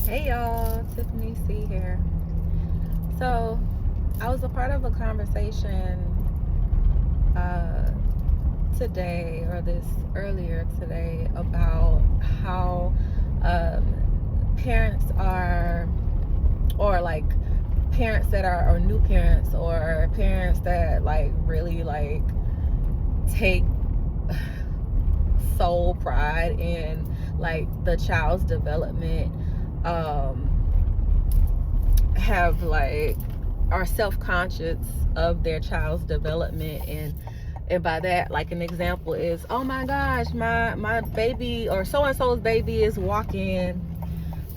Hey y'all, Tiffany C here. So, I was a part of a conversation uh, today, or this earlier today, about how parents are, or like parents that are, or new parents, or parents that like really like take soul pride in like the child's development. Um, have like are self-conscious of their child's development, and by that, like, an example is, oh my gosh, my baby or so and so's baby is walking,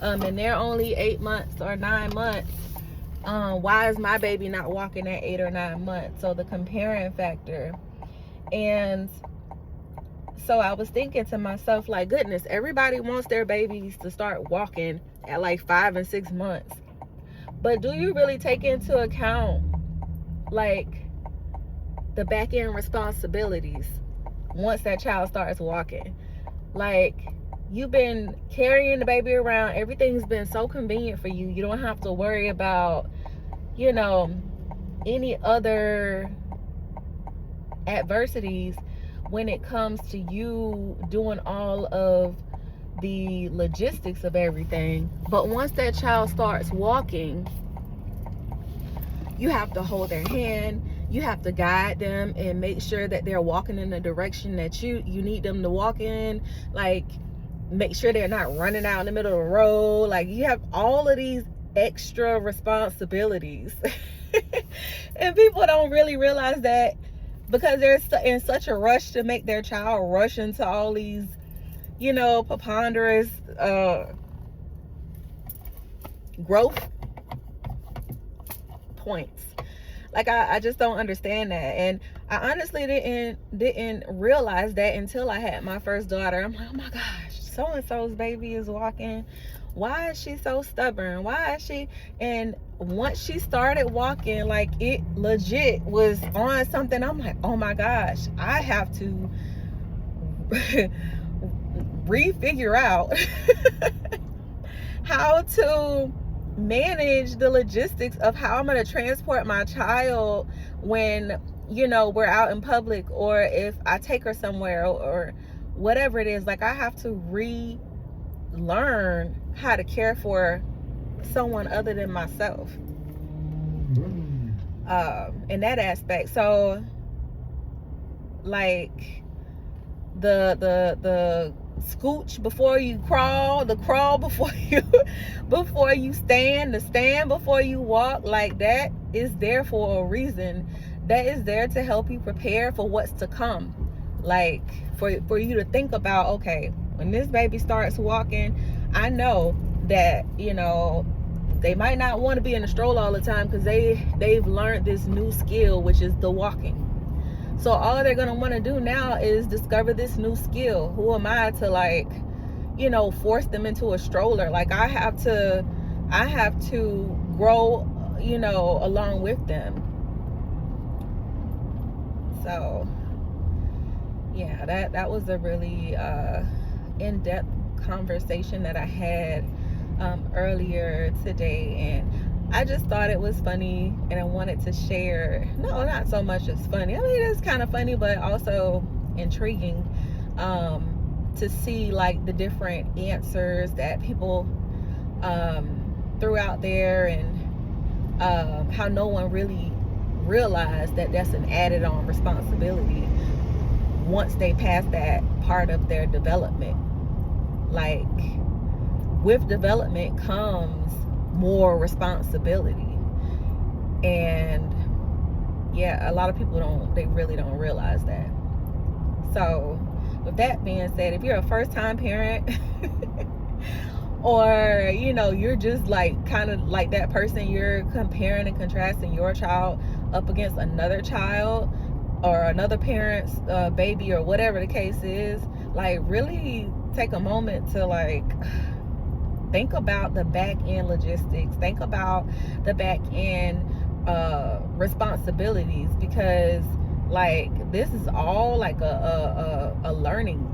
and they're only 8 months or 9 months. Why is my baby not walking at 8 or 9 months? So the comparing factor. And so I was thinking to myself, like, goodness, everybody wants their babies to start walking at like 5 and 6 months. But do you really take into account like the back end responsibilities once that child starts walking? Like, you've been carrying the baby around, everything's been so convenient for you. You don't have to worry about, you know, any other adversities when it comes to you doing all of the logistics of everything. But once that child starts walking, you have to hold their hand, you have to guide them and make sure that they're walking in the direction that you need them to walk in. Like, make sure they're not running out in the middle of the road. Like, you have all of these extra responsibilities. And people don't really realize that, because they're in such a rush to make their child rush into all these, preponderous growth points. Like, I just don't understand that. And I honestly didn't realize that until I had my first daughter. I'm like, oh my gosh, so and so's baby is walking. Why is she so stubborn? Why is she? And once she started walking, like, it legit was on something. I'm like, oh my gosh, I have to refigure out how to manage the logistics of how I'm going to transport my child when, we're out in public, or if I take her somewhere, or whatever it is. Like, I have to relearn how to care for someone other than myself, in that aspect. So, like, the scooch before you crawl, the crawl before you stand, the stand before you walk, like, that is there for a reason. That is there to help you prepare for what's to come. Like, for you to think about, okay, when this baby starts walking, I know that, they might not want to be in a stroller all the time, because they've learned this new skill, which is the walking. So all they're going to want to do now is discover this new skill. Who am I to, like, force them into a stroller? Like, I have to grow, along with them. So yeah, that was a really in-depth conversation that I had earlier today, and I just thought it was funny, and I wanted to share. No, not so much as funny. I mean, it's kind of funny, but also intriguing, to see, like, the different answers that people threw out there, and how no one really realized that that's an added on responsibility once they pass that part of their development. Like, with development comes more responsibility. And yeah, a lot of people really don't realize that. So with that being said, if you're a first time parent, or you're just like kind of like that person, you're comparing and contrasting your child up against another child or another parent's baby, or whatever the case is, like, really take a moment to, like, think about the back end logistics, think about the back end responsibilities, because, like, this is all like a learning,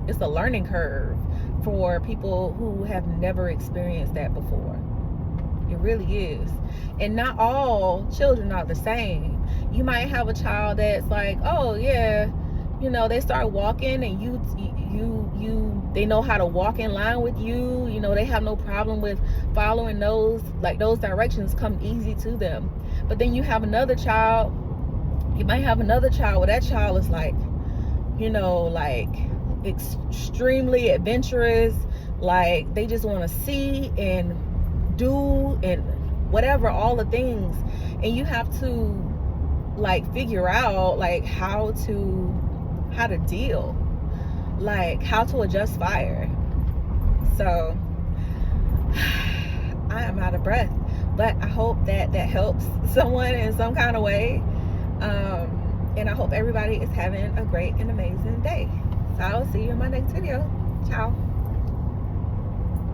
it's a learning curve for people who have never experienced that before. It really is. And not all children are the same. You might have a child that's like, oh yeah, you know, they start walking and they know how to walk in line with you. You know, they have no problem with following those directions come easy to them. But then you have another child, you might have another child where that child is like, you know, like extremely adventurous, like they just want to see and do and whatever, all the things, and you have to like figure out like how to deal, like how to adjust fire. So I am out of breath, but I hope that helps someone in some kind of way, and I hope everybody is having a great and amazing day. So I'll see you in my next video. Ciao.